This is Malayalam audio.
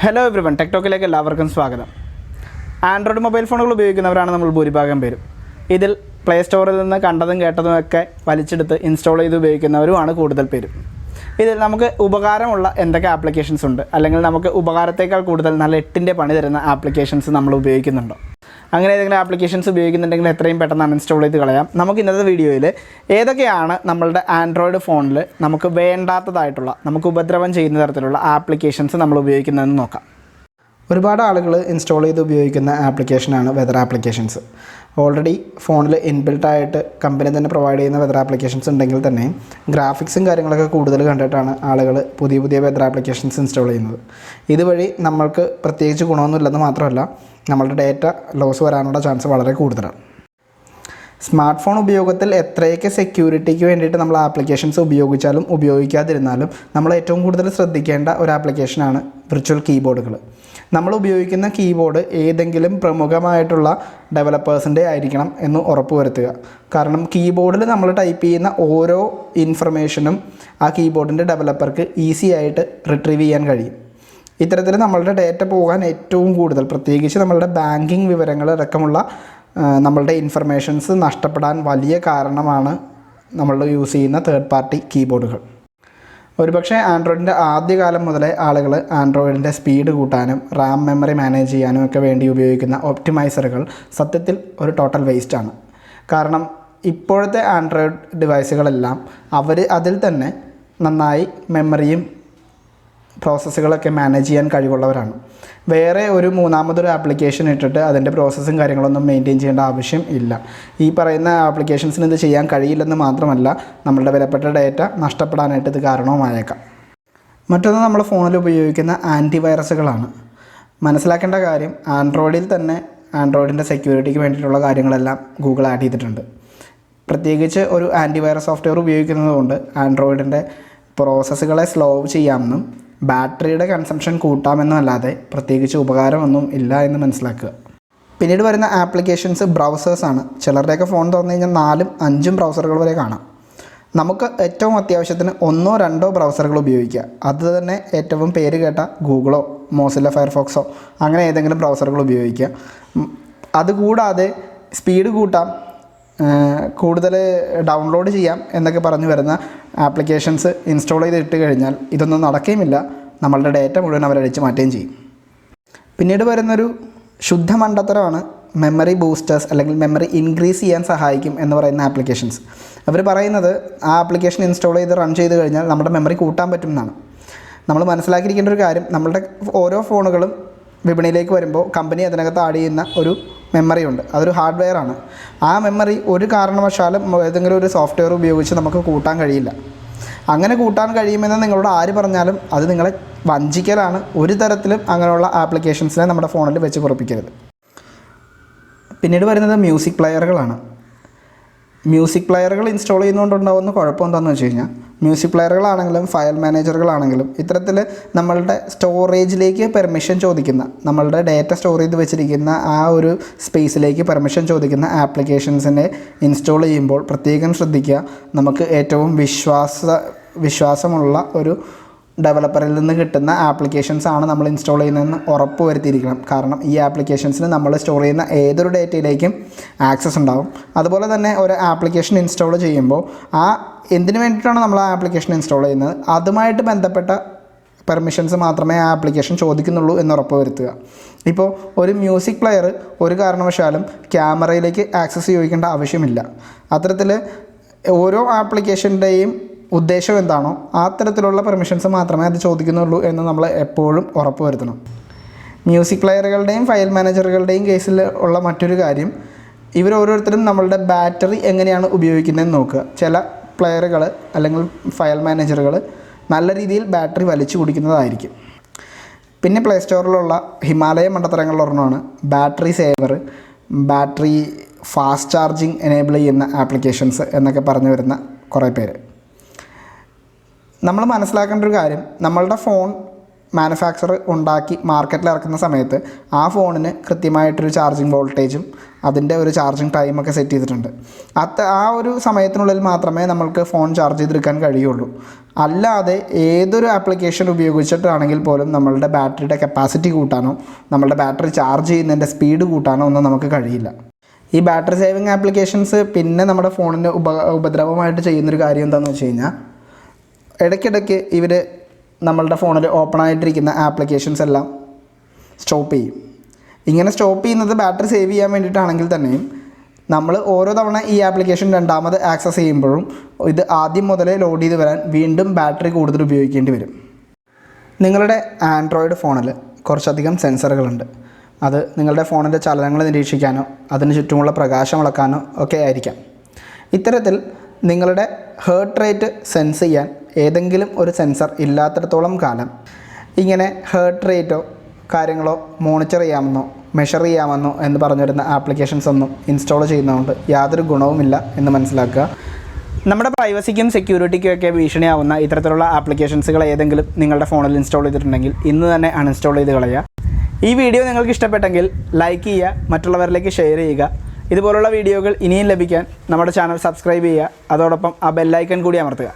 ഹലോ എവരിവൺ, ടെക്ടോക്കിലേക്ക് എല്ലാവർക്കും സ്വാഗതം. ആൻഡ്രോയിഡ് മൊബൈൽ ഫോണുകൾ ഉപയോഗിക്കുന്നവരാണ് നമ്മൾ ഭൂരിഭാഗം പേരും. ഇതിൽ പ്ലേ സ്റ്റോറിൽ നിന്ന് കണ്ടതും കേട്ടതുമൊക്കെ വലിച്ചെടുത്ത് ഇൻസ്റ്റാൾ ചെയ്ത് ഉപയോഗിക്കുന്നവരുമാണ് കൂടുതൽ പേരും. ഇതിൽ നമുക്ക് ഉപകാരമുള്ള എന്തൊക്കെ ആപ്ലിക്കേഷൻസ് ഉണ്ട്, അല്ലെങ്കിൽ നമുക്ക് ഉപകാരത്തേക്കാൾ കൂടുതൽ നല്ല 8ൻ്റെ പണി തരുന്ന ആപ്ലിക്കേഷൻസ് നമ്മൾ ഉപയോഗിക്കുന്നുണ്ടോ? അങ്ങനെ ഏതെങ്കിലും ആപ്ലിക്കേഷൻസ് ഉപയോഗിക്കുന്നുണ്ടെങ്കിൽ എത്രയും പെട്ടെന്ന് അൺഇൻസ്റ്റാൾ ചെയ്ത് കളയാം. നമുക്ക് ഇന്നത്തെ വീഡിയോയിൽ ഏതൊക്കെയാണ് നമ്മളുടെ ആൻഡ്രോയിഡ് ഫോണിൽ നമുക്ക് വേണ്ടാത്തതായിട്ടുള്ള, നമുക്ക് ഉപദ്രവം ചെയ്യുന്ന തരത്തിലുള്ള ആപ്ലിക്കേഷൻസ് നമ്മൾ ഉപയോഗിക്കുന്നതെന്ന് നോക്കാം. ഒരുപാട് ആളുകൾ ഇൻസ്റ്റാൾ ചെയ്ത് ഉപയോഗിക്കുന്ന ആപ്ലിക്കേഷനാണ് വെതർ ആപ്ലിക്കേഷൻസ്. ഓൾറെഡി ഫോണിൽ ഇൻബിൽട്ടായിട്ട് കമ്പനി തന്നെ പ്രൊവൈഡ് ചെയ്യുന്ന വെതർ ആപ്ലിക്കേഷൻസ് ഉണ്ടെങ്കിൽ തന്നെ ഗ്രാഫിക്സും കാര്യങ്ങളൊക്കെ കൂടുതൽ കണ്ടിട്ടാണ് ആളുകൾ പുതിയ വെതർ ആപ്ലിക്കേഷൻസ് ഇൻസ്റ്റാൾ ചെയ്യുന്നത്. ഇതുവഴി നമ്മൾക്ക് പ്രത്യേകിച്ച് ഗുണമൊന്നുമില്ലെന്ന് മാത്രമല്ല, നമ്മളുടെ ഡേറ്റ ലോസ് വരാനുള്ള ചാൻസ് വളരെ കൂടുതലാണ്. സ്മാർട്ട് ഫോൺ ഉപയോഗത്തിൽ എത്രയൊക്കെ സെക്യൂരിറ്റിക്ക് വേണ്ടിയിട്ട് നമ്മൾ ആപ്ലിക്കേഷൻസ് ഉപയോഗിച്ചാലും ഉപയോഗിക്കാതിരുന്നാലും നമ്മൾ ഏറ്റവും കൂടുതൽ ശ്രദ്ധിക്കേണ്ട ഒരു ആപ്ലിക്കേഷനാണ് വിർച്വൽ കീബോർഡുകൾ. നമ്മൾ ഉപയോഗിക്കുന്ന കീബോർഡ് ഏതെങ്കിലും പ്രമുഖമായിട്ടുള്ള ഡെവലപ്പേഴ്സിൻ്റെ ആയിരിക്കണം എന്ന് ഉറപ്പുവരുത്തുക. കാരണം കീബോർഡിൽ നമ്മൾ ടൈപ്പ് ചെയ്യുന്ന ഓരോ ഇൻഫർമേഷനും ആ കീബോർഡിൻ്റെ ഡെവലപ്പർക്ക് ഈസി ആയിട്ട് റിട്രീവ് ചെയ്യാൻ കഴിയും. ഇത്തരത്തിൽ നമ്മളുടെ ഡേറ്റ പോകാൻ ഏറ്റവും കൂടുതൽ, പ്രത്യേകിച്ച് നമ്മളുടെ ബാങ്കിങ് വിവരങ്ങൾ അടക്കമുള്ള നമ്മളുടെ ഇൻഫർമേഷൻസ് നഷ്ടപ്പെടാൻ വലിയ കാരണമാണ് നമ്മൾ യൂസ് ചെയ്യുന്ന തേർഡ് പാർട്ടി കീബോർഡുകൾ. ഒരുപക്ഷെ ആൻഡ്രോയിഡിൻ്റെ ആദ്യകാലം മുതലേ ആളുകൾ ആൻഡ്രോയിഡിൻ്റെ സ്പീഡ് കൂട്ടാനും റാം മെമ്മറി മാനേജ് ചെയ്യാനും ഒക്കെ വേണ്ടി ഉപയോഗിക്കുന്ന ഒപ്റ്റിമൈസറുകൾ സത്യത്തിൽ ഒരു ടോട്ടൽ വേസ്റ്റാണ്. കാരണം ഇപ്പോഴത്തെ ആൻഡ്രോയിഡ് ഡിവൈസുകളെല്ലാം അതിൽ തന്നെ നന്നായി മെമ്മറിയും പ്രോസസ്സുകളൊക്കെ മാനേജ് ചെയ്യാൻ കഴിവുള്ളവരാണ്. വേറെ ഒരു മൂന്നാമതൊരു ആപ്ലിക്കേഷൻ ഇട്ടിട്ട് അതിൻ്റെ പ്രോസസ്സും കാര്യങ്ങളൊന്നും മെയിൻറ്റെയിൻ ചെയ്യേണ്ട ആവശ്യം ഇല്ല. ഈ പറയുന്ന ആപ്ലിക്കേഷൻസിന് ഇത് ചെയ്യാൻ കഴിയില്ലെന്ന് മാത്രമല്ല, നമ്മളുടെ വിലപ്പെട്ട ഡേറ്റ നഷ്ടപ്പെടാനായിട്ട് ഇത് കാരണവുമായേക്കാം. മറ്റൊന്ന്, നമ്മൾ ഫോണിൽ ഉപയോഗിക്കുന്ന ആൻറ്റിവൈറസുകളാണ്. മനസ്സിലാക്കേണ്ട കാര്യം, ആൻഡ്രോയിഡിൽ തന്നെ ആൻഡ്രോയിഡിൻ്റെ സെക്യൂരിറ്റിക്ക് വേണ്ടിയിട്ടുള്ള കാര്യങ്ങളെല്ലാം ഗൂഗിൾ ആഡ് ചെയ്തിട്ടുണ്ട്. പ്രത്യേകിച്ച് ഒരു ആൻറ്റിവൈറസ് സോഫ്റ്റ്വെയർ ഉപയോഗിക്കുന്നത് കൊണ്ട് ആൻഡ്രോയിഡിൻ്റെ പ്രോസസ്സുകളെ സ്ലോ ചെയ്യാമെന്നും ബാറ്ററിയുടെ കൺസംഷൻ കൂട്ടാമെന്നും അല്ലാതെ പ്രത്യേകിച്ച് ഉപകാരമൊന്നും ഇല്ല എന്ന് മനസ്സിലാക്കുക. പിന്നീട് വരുന്ന ആപ്ലിക്കേഷൻസ് ബ്രൗസേഴ്സാണ്. ചിലരുടെയൊക്കെ ഫോൺ തുറന്നു കഴിഞ്ഞാൽ 4ഉം 5ഉം ബ്രൗസറുകൾ വരെ കാണാം. നമുക്ക് ഏറ്റവും അത്യാവശ്യത്തിന് 1ഓ 2ഓ ബ്രൗസറുകൾ ഉപയോഗിക്കുക. അത് തന്നെ ഏറ്റവും പേര് കേട്ട ഗൂഗിളോ മോസില്ല ഫയർഫോക്സോ അങ്ങനെ ഏതെങ്കിലും ബ്രൗസറുകൾ ഉപയോഗിക്കുക. അതുകൂടാതെ സ്പീഡ് കൂട്ടാം, കൂടുതൽ ഡൗൺലോഡ് ചെയ്യാം എന്നൊക്കെ പറഞ്ഞു വരുന്ന ആപ്ലിക്കേഷൻസ് ഇൻസ്റ്റാൾ ചെയ്തിട്ട് കഴിഞ്ഞാൽ ഇതൊന്നും നടക്കുകയുമില്ല. നമ്മളുടെ ഡേറ്റ മുഴുവൻ അവരടിച്ച് മാറ്റുകയും ചെയ്യും. പിന്നീട് വരുന്നൊരു ശുദ്ധ മണ്ടത്തരമാണ് മെമ്മറി ബൂസ്റ്റേഴ്സ്, അല്ലെങ്കിൽ മെമ്മറി ഇൻക്രീസ് ചെയ്യാൻ സഹായിക്കും എന്ന് പറയുന്ന ആപ്ലിക്കേഷൻസ്. അവർ പറയുന്നത് ആ ആപ്ലിക്കേഷൻ ഇൻസ്റ്റാൾ ചെയ്ത് റൺ ചെയ്ത് കഴിഞ്ഞാൽ നമ്മുടെ മെമ്മറി കൂട്ടാൻ പറ്റും എന്നാണ്. നമ്മൾ മനസ്സിലാക്കിയിരിക്കേണ്ട ഒരു കാര്യം, നമ്മളുടെ ഓരോ ഫോണുകളും വിപണിയിലേക്ക് വരുമ്പോൾ കമ്പനി അതിനകത്ത് ആഡ് ചെയ്യുന്ന ഒരു മെമ്മറി ഉണ്ട്. അതൊരു ഹാർഡ്വെയർ ആണ്. ആ മെമ്മറി ഒരു കാരണവശാലും ഏതെങ്കിലും ഒരു സോഫ്റ്റ്വെയർ ഉപയോഗിച്ച് നമുക്ക് കൂട്ടാൻ കഴിയില്ല. അങ്ങനെ കൂട്ടാൻ കഴിയുമെന്ന് നിങ്ങളോട് ആര് പറഞ്ഞാലും അത് നിങ്ങളെ വഞ്ചിക്കലാണ്. ഒരു തരത്തിലും അങ്ങനെയുള്ള ആപ്ലിക്കേഷൻസിനെ നമ്മുടെ ഫോണിൽ വെച്ച് പൊറപ്പിക്കരുത്. പിന്നീട് വരുന്നത് മ്യൂസിക് പ്ലെയറുകളാണ്. മ്യൂസിക് പ്ലെയറുകൾ ഇൻസ്റ്റാൾ ചെയ്യുന്നതുകൊണ്ടുണ്ടാകുന്ന കുഴപ്പം എന്താണെന്ന് വെച്ച് കഴിഞ്ഞാൽ, മ്യൂസിക് പ്ലെയറുകളാണെങ്കിലും ഫയൽ മാനേജറുകളാണെങ്കിലും ഇത്തരത്തിൽ നമ്മളുടെ സ്റ്റോറേജിലേക്ക് പെർമിഷൻ ചോദിക്കുന്ന, നമ്മളുടെ ഡേറ്റ സ്റ്റോർ ചെയ്ത് വെച്ചിരിക്കുന്ന ആ ഒരു സ്പേസിലേക്ക് പെർമിഷൻ ചോദിക്കുന്ന ആപ്ലിക്കേഷൻസിനെ ഇൻസ്റ്റാൾ ചെയ്യുമ്പോൾ പ്രത്യേകം ശ്രദ്ധിക്കുക. നമുക്ക് ഏറ്റവും വിശ്വാസമുള്ള ഒരു ഡെവലപ്പറിൽ നിന്ന് കിട്ടുന്ന ആപ്ലിക്കേഷൻസ് ആണ് നമ്മൾ ഇൻസ്റ്റാൾ ചെയ്യുന്നതെന്ന് ഉറപ്പ് വരുത്തിയിരിക്കണം. കാരണം ഈ ആപ്ലിക്കേഷൻസിന് നമ്മൾ സ്റ്റോർ ചെയ്യുന്ന ഏതൊരു ഡേറ്റയിലേക്കും ആക്സസ് ഉണ്ടാകും. അതുപോലെ തന്നെ ഒരു ആപ്ലിക്കേഷൻ ഇൻസ്റ്റാൾ ചെയ്യുമ്പോൾ എന്തിനു വേണ്ടിയിട്ടാണ് നമ്മൾ ആ ആപ്ലിക്കേഷൻ ഇൻസ്റ്റാൾ ചെയ്യുന്നത്, അതുമായിട്ട് ബന്ധപ്പെട്ട പെർമിഷൻസ് മാത്രമേ ആ ആപ്ലിക്കേഷൻ ചോദിക്കുന്നുള്ളൂ എന്ന് ഉറപ്പ് വരുത്തുക. ഇപ്പോൾ ഒരു മ്യൂസിക് പ്ലെയർ ഒരു കാരണവശാലും ക്യാമറയിലേക്ക് ആക്സസ് ചോദിക്കേണ്ട ആവശ്യമില്ല. അത്തരത്തിൽ ഓരോ ആപ്ലിക്കേഷൻ്റെയും ഉദ്ദേശം എന്താണോ അത്തരത്തിലുള്ള പെർമിഷൻസ് മാത്രമേ അത് ചോദിക്കുന്നുള്ളൂ എന്ന് നമ്മൾ എപ്പോഴും ഉറപ്പ് വരുത്തണം. മ്യൂസിക് പ്ലെയറുകളുടെയും ഫയൽ മാനേജറുകളുടെയും കേസിൽ ഉള്ള മറ്റൊരു കാര്യം, ഓരോരുത്തരും നമ്മളുടെ ബാറ്ററി എങ്ങനെയാണ് ഉപയോഗിക്കുന്നതെന്ന് നോക്കുക. ചില പ്ലെയറുകൾ അല്ലെങ്കിൽ ഫയൽ മാനേജറുകൾ നല്ല രീതിയിൽ ബാറ്ററി വലിച്ചു കുടിക്കുന്നതായിരിക്കും. പിന്നെ പ്ലേ സ്റ്റോറിലുള്ള ഹിമാലയ മണ്ടത്തരങ്ങളിലൊരെണ്ണമാണ് battery saver, battery fast charging enable ചെയ്യുന്ന ആപ്ലിക്കേഷൻസ് എന്നൊക്കെ പറഞ്ഞു വരുന്ന കുറേ പേര്. നമ്മൾ മനസ്സിലാക്കേണ്ട ഒരു കാര്യം, നമ്മളുടെ ഫോൺ മാനുഫാക്ചർ ഉണ്ടാക്കി മാർക്കറ്റിൽ ഇറക്കുന്ന സമയത്ത് ആ ഫോണിന് കൃത്യമായിട്ടൊരു ചാർജിങ് വോൾട്ടേജും അതിൻ്റെ ഒരു ചാർജിങ് ടൈമൊക്കെ സെറ്റ് ചെയ്തിട്ടുണ്ട്. ആ ഒരു സമയത്തിനുള്ളിൽ മാത്രമേ നമ്മൾക്ക് ഫോൺ ചാർജ് ചെയ്തെടുക്കാൻ കഴിയുള്ളൂ. അല്ലാതെ ഏതൊരു ആപ്ലിക്കേഷൻ ഉപയോഗിച്ചിട്ടാണെങ്കിൽ പോലും നമ്മളുടെ ബാറ്ററിയുടെ കപ്പാസിറ്റി കൂട്ടാനോ നമ്മളുടെ ബാറ്ററി ചാർജ് ചെയ്യുന്നതിൻ്റെ സ്പീഡ് കൂട്ടാനോ ഒന്നും നമുക്ക് കഴിയില്ല. ഈ ബാറ്ററി സേവിങ് ആപ്ലിക്കേഷൻസ് പിന്നെ നമ്മുടെ ഫോണിന് ഉപദ്രവമായിട്ട് ചെയ്യുന്നൊരു കാര്യം എന്താണെന്ന് വെച്ച് കഴിഞ്ഞാൽ, ഇടയ്ക്കിടയ്ക്ക് ഇവർ നമ്മളുടെ ഫോണിൽ ഓപ്പൺ ആയിട്ടിരിക്കുന്ന ആപ്ലിക്കേഷൻസ് എല്ലാം സ്റ്റോപ്പ് ചെയ്യും. ഇങ്ങനെ സ്റ്റോപ്പ് ചെയ്യുന്നത് ബാറ്ററി സേവ് ചെയ്യാൻ വേണ്ടിയിട്ടാണെങ്കിൽ തന്നെയും നമ്മൾ ഓരോ തവണ ഈ ആപ്ലിക്കേഷൻ രണ്ടാമത് ആക്സസ് ചെയ്യുമ്പോഴും ഇത് ആദ്യം മുതലേ ലോഡ് ചെയ്ത് വരാൻ വീണ്ടും ബാറ്ററി കൂടുതൽ ഉപയോഗിക്കേണ്ടി വരും. നിങ്ങളുടെ ആൻഡ്രോയിഡ് ഫോണിൽ കുറച്ചധികം സെൻസറുകളുണ്ട്. അത് നിങ്ങളുടെ ഫോണിൻ്റെ ചലനങ്ങൾ നിരീക്ഷിക്കാനോ അതിന് ചുറ്റുമുള്ള പ്രകാശം അളക്കാനോ ഒക്കെ ആയിരിക്കാം. ഇത്തരത്തിൽ നിങ്ങളുടെ ഹേർട്ട് റേറ്റ് സെൻസ് ചെയ്യാൻ ഏതെങ്കിലും ഒരു സെൻസർ ഇല്ലാത്തിടത്തോളം കാലം ഇങ്ങനെ ഹേർട്ട് റേറ്റോ കാര്യങ്ങളോ മോണിറ്റർ ചെയ്യാമെന്നോ മെഷർ ചെയ്യാമെന്നോ എന്ന് പറഞ്ഞു വരുന്ന ആപ്ലിക്കേഷൻസ് ഒന്നും ഇൻസ്റ്റാൾ ചെയ്യുന്നതുകൊണ്ട് യാതൊരു ഗുണവുമില്ല എന്ന് മനസ്സിലാക്കുക. നമ്മുടെ പ്രൈവസിക്കും സെക്യൂരിറ്റിക്കും ഒക്കെ ഭീഷണിയാവുന്ന ഇത്തരത്തിലുള്ള ആപ്ലിക്കേഷൻസുകൾ ഏതെങ്കിലും നിങ്ങളുടെ ഫോണിൽ ഇൻസ്റ്റാൾ ചെയ്തിട്ടുണ്ടെങ്കിൽ ഇന്ന് തന്നെ അൺഇൻസ്റ്റാൾ ചെയ്ത് കളയുക. ഈ വീഡിയോ നിങ്ങൾക്ക് ഇഷ്ടപ്പെട്ടെങ്കിൽ ലൈക്ക് ചെയ്യുക, മറ്റുള്ളവരിലേക്ക് ഷെയർ ചെയ്യുക. ഇതുപോലുള്ള വീഡിയോകൾ ഇനിയും ലഭിക്കാൻ നമ്മുടെ ചാനൽ സബ്സ്ക്രൈബ് ചെയ്യുക. അതോടൊപ്പം ആ ബെല്ലൈക്കൺ കൂടി അമർത്തുക.